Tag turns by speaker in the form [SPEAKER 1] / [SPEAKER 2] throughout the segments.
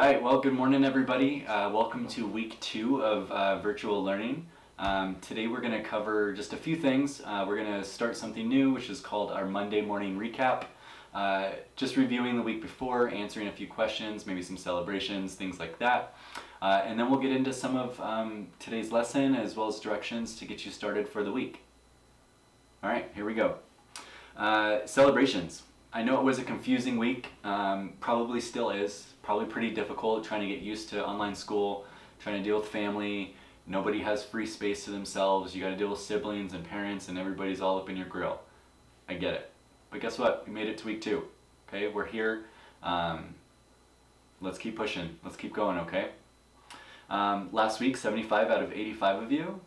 [SPEAKER 1] right, well, good morning, everybody. Welcome to week 2 of virtual learning. Today we're going to cover just a few things. We're going to start something new, which is called our Monday morning recap. Just reviewing the week before, answering a few questions, maybe some celebrations, things like that. And then we'll get into some of today's lesson as well as directions to get you started for the week. All right, here we go. Celebrations. I know it was a confusing week, probably still is, probably pretty difficult trying to get used to online school, trying to deal with family. Nobody has free space to themselves. You got to deal with siblings and parents, and everybody's all up in your grill. I get it. But guess what? We made it to week 2. Okay, we're here. Let's keep pushing. Let's keep going, okay? Last week, 75 out of 85 of you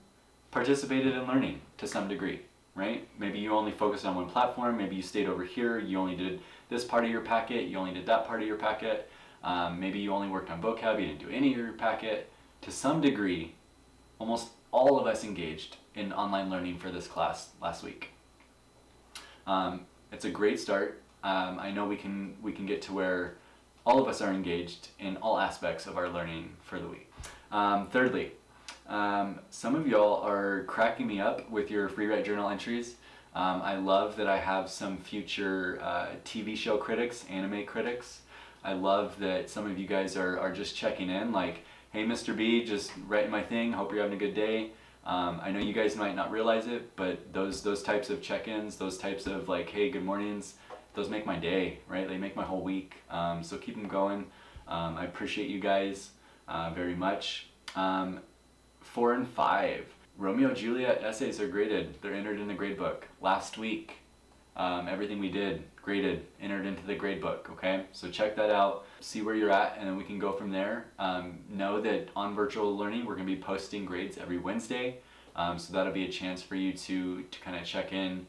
[SPEAKER 1] participated in learning to some degree, right? Maybe you only focused on one platform. Maybe you stayed over here. You only did this part of your packet. You only did that part of your packet. Maybe you only worked on vocab. You didn't do any of your packet. To some degree, almost all of us engaged in online learning for this class last week. It's a great start. I know we can get to where all of us are engaged in all aspects of our learning for the week. Thirdly, some of y'all are cracking me up with your free write journal entries. I love that I have some future TV show critics, anime critics. I love that some of you guys are just checking in like, hey Mr. B, just writing my thing, hope you're having a good day. I know you guys might not realize it, but those types of check-ins, those types of like, hey, good mornings, those make my day, right? They make my whole week. So keep them going. I appreciate you guys very much. 4 and 5. Romeo and Juliet essays are graded. They're entered in the grade book. Last week, everything we did, graded, entered into the grade book, okay? So check that out, see where you're at, and then we can go from there. Know that on virtual learning, we're gonna be posting grades every Wednesday. So that'll be a chance for you to kind of check in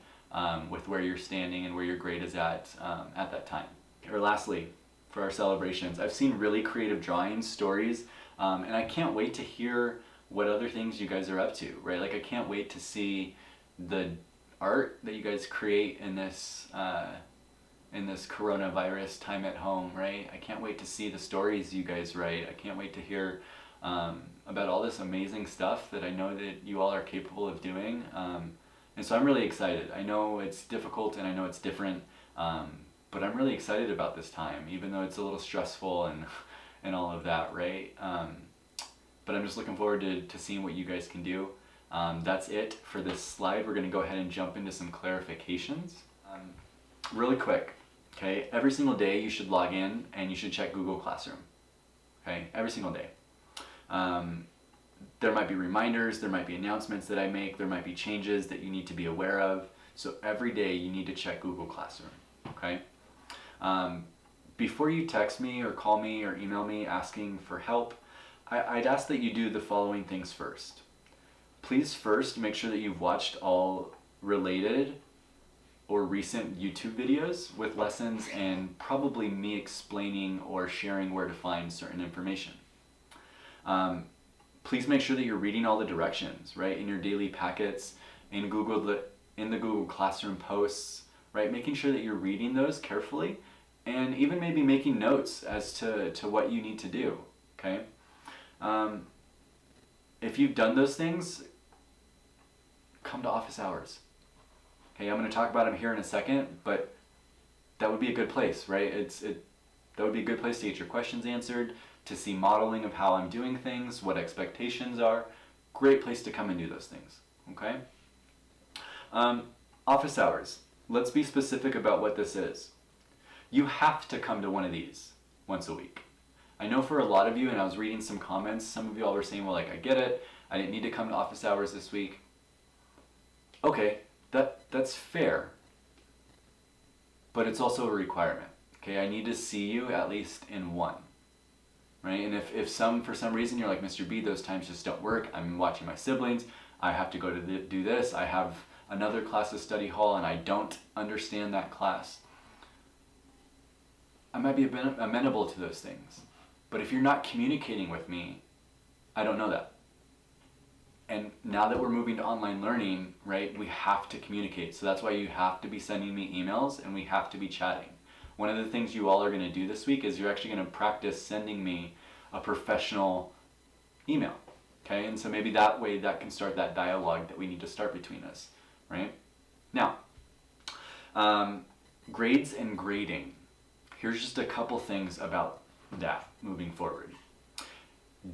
[SPEAKER 1] with where you're standing and where your grade is at that time. Or lastly, for our celebrations, I've seen really creative drawings, stories, and I can't wait to hear what other things you guys are up to, right? Like I can't wait to see the art that you guys create in this coronavirus time at home, right? I can't wait to see the stories you guys write. I can't wait to hear about all this amazing stuff that I know that you all are capable of doing. And so I'm really excited. I know it's difficult and I know it's different, but I'm really excited about this time, even though it's a little stressful and all of that, right? But I'm just looking forward to seeing what you guys can do. That's it for this slide. We're going to go ahead and jump into some clarifications. Really quick, okay? Every single day you should log in and you should check Google Classroom, okay? Every single day. There might be reminders, there might be announcements that I make, there might be changes that you need to be aware of. So every day you need to check Google Classroom, okay? Before you text me or call me or email me asking for help, I'd ask that you do the following things first. Please first make sure that you've watched all related or recent YouTube videos with lessons and probably me explaining or sharing where to find certain information. Please make sure that you're reading all the directions, right, in your daily packets, in the Google Classroom posts, right, making sure that you're reading those carefully and even maybe making notes as to what you need to do, okay? If you've done those things, come to office hours. Okay, I'm going to talk about them here in a second, but that would be a good place, right? That would be a good place to get your questions answered, to see modeling of how I'm doing things, what expectations are. Great place to come and do those things, okay? Office hours. Let's be specific about what this is. You have to come to one of these once a week. I know for a lot of you, and I was reading some comments, some of you all were saying, well, like, I get it. I didn't need to come to office hours this week. Okay, that's fair, but it's also a requirement. Okay, I need to see you at least in one, right? And if for some reason you're like, Mr. B, those times just don't work. I'm watching my siblings. I have to go to do this. I have another class at study hall and I don't understand that class. I might be amenable to those things, but if you're not communicating with me, I don't know that. And now that we're moving to online learning, right, we have to communicate. So that's why you have to be sending me emails and we have to be chatting. One of the things you all are going to do this week is you're actually going to practice sending me a professional email. Okay, and so maybe that way that can start that dialogue that we need to start between us, right? Now, grades and grading. Here's just a couple things about that moving forward.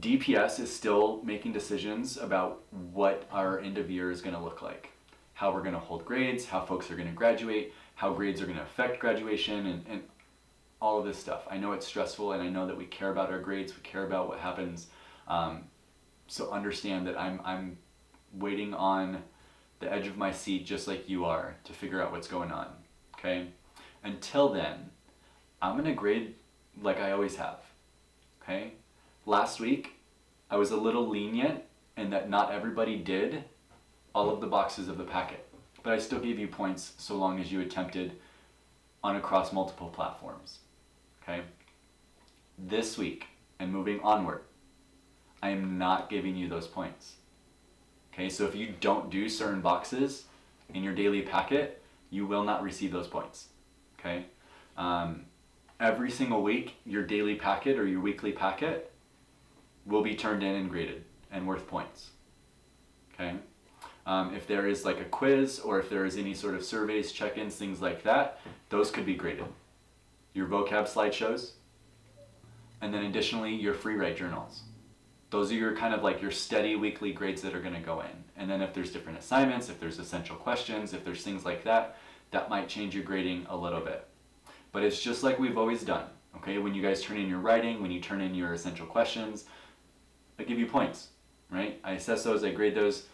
[SPEAKER 1] DPS is still making decisions about what our end of year is going to look like, how we're going to hold grades, how folks are going to graduate, how grades are going to affect graduation, and all of this stuff. I know it's stressful, and I know that we care about our grades, we care about what happens. So understand that I'm waiting on the edge of my seat just like you are to figure out what's going on, okay? Until then, I'm gonna grade like I always have, okay? Last week, I was a little lenient in that not everybody did all of the boxes of the packet, but I still gave you points so long as you attempted on across multiple platforms, okay? This week, and moving onward, I am not giving you those points. Okay, so if you don't do certain boxes in your daily packet, you will not receive those points. Okay, every single week, your daily packet or your weekly packet will be turned in and graded and worth points. Okay, if there is like a quiz or if there is any sort of surveys, check-ins, things like that, those could be graded. Your vocab slideshows, and then additionally your free write journals. Those are your kind of like your steady weekly grades that are going to go in. And then if there's different assignments, if there's essential questions, if there's things like that, that might change your grading a little bit. But it's just like we've always done, okay? When you guys turn in your writing, when you turn in your essential questions, I give you points, right? I assess those, I grade those.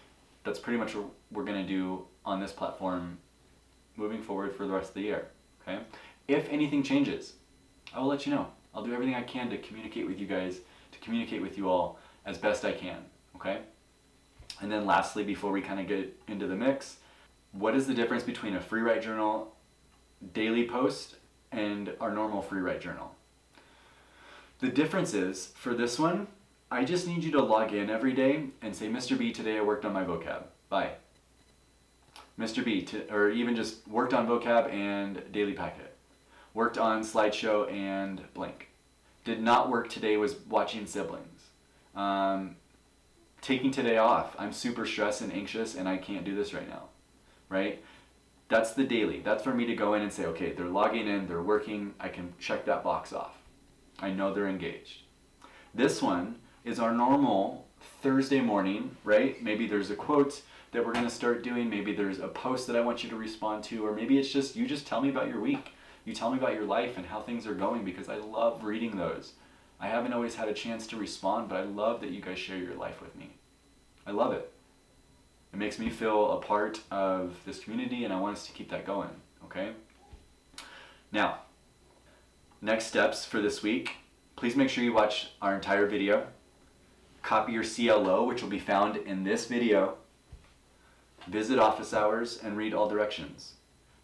[SPEAKER 1] That's pretty much what we're going to do on this platform moving forward for the rest of the year, okay? If anything changes, I will let you know. I'll do everything I can to communicate with you guys, to communicate with you all as best I can, okay? And then lastly, before we kind of get into the mix, what is the difference between a free write journal daily post and our normal free write journal? The difference is, for this one, I just need you to log in every day and say, Mr. B, today I worked on my vocab. Bye. Mr. B, or even just worked on vocab and daily packet. Worked on slideshow and blank. Did not work today, was watching siblings. Taking today off. I'm super stressed and anxious and I can't do this right now, right? That's the daily. That's for me to go in and say, okay, they're logging in, they're working, I can check that box off. I know they're engaged. This one is our normal Thursday morning, right? Maybe there's a quote that we're going to start doing. Maybe there's a post that I want you to respond to, or maybe it's just, you just tell me about your week. You tell me about your life and how things are going, because I love reading those. I haven't always had a chance to respond, but I love that you guys share your life with me. I love it. It makes me feel a part of this community, and I want us to keep that going, okay? Now, next steps for this week. Please make sure you watch our entire video. Copy your CLO, which will be found in this video. Visit office hours and read all directions.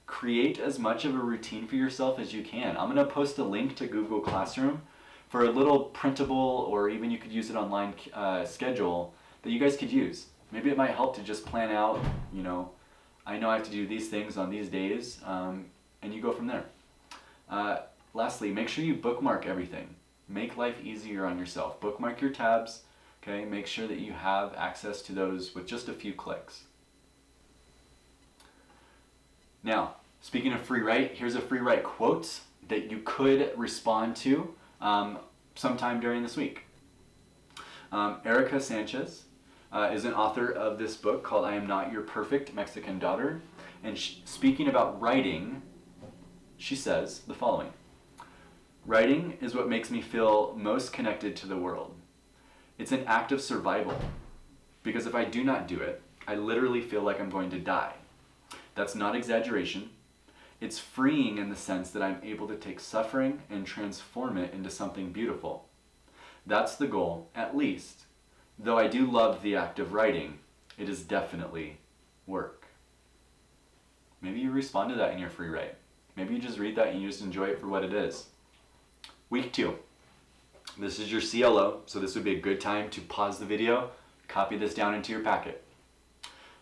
[SPEAKER 1] Create as much of a routine for yourself as you can. I'm going to post a link to Google Classroom for a little printable, or even you could use it online schedule that you guys could use. Maybe it might help to just plan out, you know, I know I have to do these things on these days, and you go from there. Lastly, make sure you bookmark everything. Make life easier on yourself. Bookmark your tabs, okay? Make sure that you have access to those with just a few clicks. Now, speaking of free write, here's a free write quote that you could respond to sometime during this week. Erica Sanchez is an author of this book called I Am Not Your Perfect Mexican Daughter. And speaking about writing, she says the following. Writing is what makes me feel most connected to the world. It's an act of survival, because if I do not do it, I literally feel like I'm going to die. That's not exaggeration. It's freeing in the sense that I'm able to take suffering and transform it into something beautiful. That's the goal, at least. Though I do love the act of writing, it is definitely work. Maybe you respond to that in your free write. Maybe you just read that and you just enjoy it for what it is. Week 2. This is your CLO, so this would be a good time to pause the video, copy this down into your packet.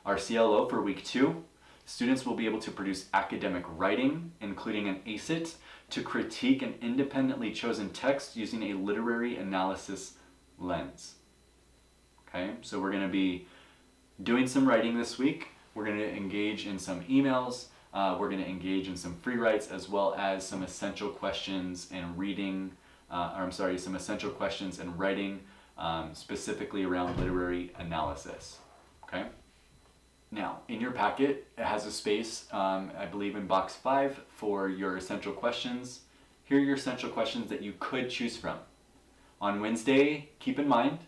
[SPEAKER 1] Our CLO for week 2, Students will be able to produce academic writing, including an ACIT, to critique an independently chosen text using a literary analysis lens. Okay, so we're going to be doing some writing this week. We're going to engage in some emails. We're going to engage in some free writes, as well as some essential questions and reading, some essential questions and writing, specifically around literary analysis. Okay. Now, in your packet, it has a space, I believe in box 5, for your essential questions. Here are your essential questions that you could choose from. On Wednesday, keep in mind,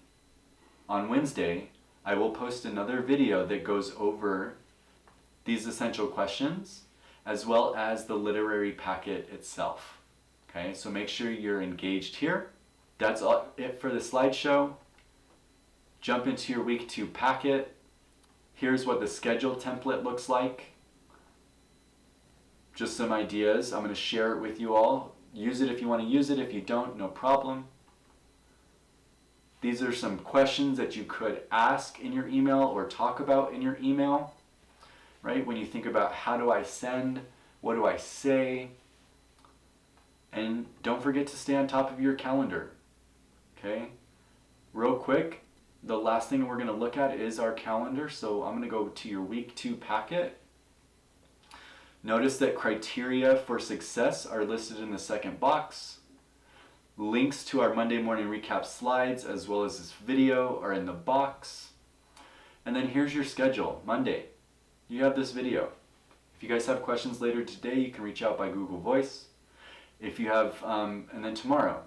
[SPEAKER 1] on Wednesday, I will post another video that goes over these essential questions, as well as the literary packet itself. Okay, so make sure you're engaged here. That's all it for the slideshow. Jump into your week 2 packet. Here's what the schedule template looks like. Just some ideas. I'm going to share it with you all. Use it if you want to use it. If you don't, no problem. These are some questions that you could ask in your email or talk about in your email. Right? When you think about how do I send, what do I say? And don't forget to stay on top of your calendar. Okay? Real quick, the last thing we're going to look at is our calendar. So I'm going to go to your week 2 packet. Notice that criteria for success are listed in the second box. Links to our Monday morning recap slides as well as this video are in the box. And then here's your schedule. Monday, you have this video. If you guys have questions later today, you can reach out by Google Voice. If you have, and then tomorrow,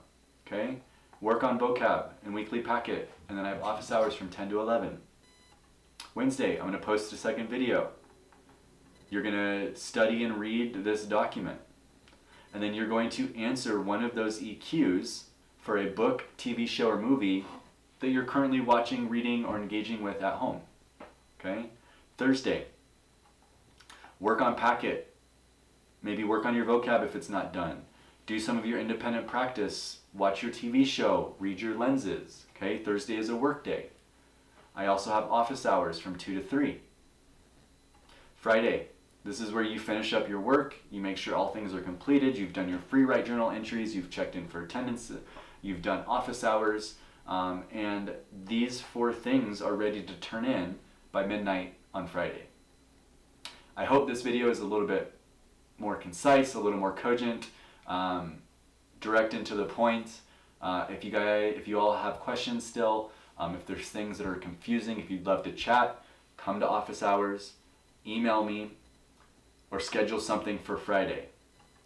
[SPEAKER 1] okay? Work on vocab and weekly packet, and then I have office hours from 10 to 11. Wednesday, I'm going to post a second video. You're going to study and read this document. And then you're going to answer one of those EQs for a book, TV show, or movie that you're currently watching, reading, or engaging with at home. Okay? Thursday, work on packet. Maybe work on your vocab if it's not done. Do some of your independent practice. Watch your TV show. Read your lenses. Okay? Thursday is a work day. I also have office hours from 2 to 3. Friday, this is where you finish up your work. You make sure all things are completed. You've done your free write journal entries. You've checked in for attendance. You've done office hours. And these 4 things are ready to turn in by midnight on Friday. I hope this video is a little bit more concise, a little more cogent, direct and to the point. If you all have questions still, if there's things that are confusing, if you'd love to chat, come to office hours, email me, or schedule something for Friday.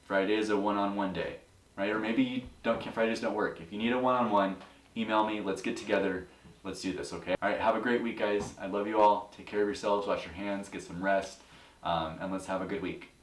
[SPEAKER 1] Friday is a one-on-one day, right? Or maybe Fridays don't work. If you need a one-on-one, email me, let's get together, let's do this, okay? All right, have a great week, guys. I love you all. Take care of yourselves, wash your hands, get some rest, and let's have a good week.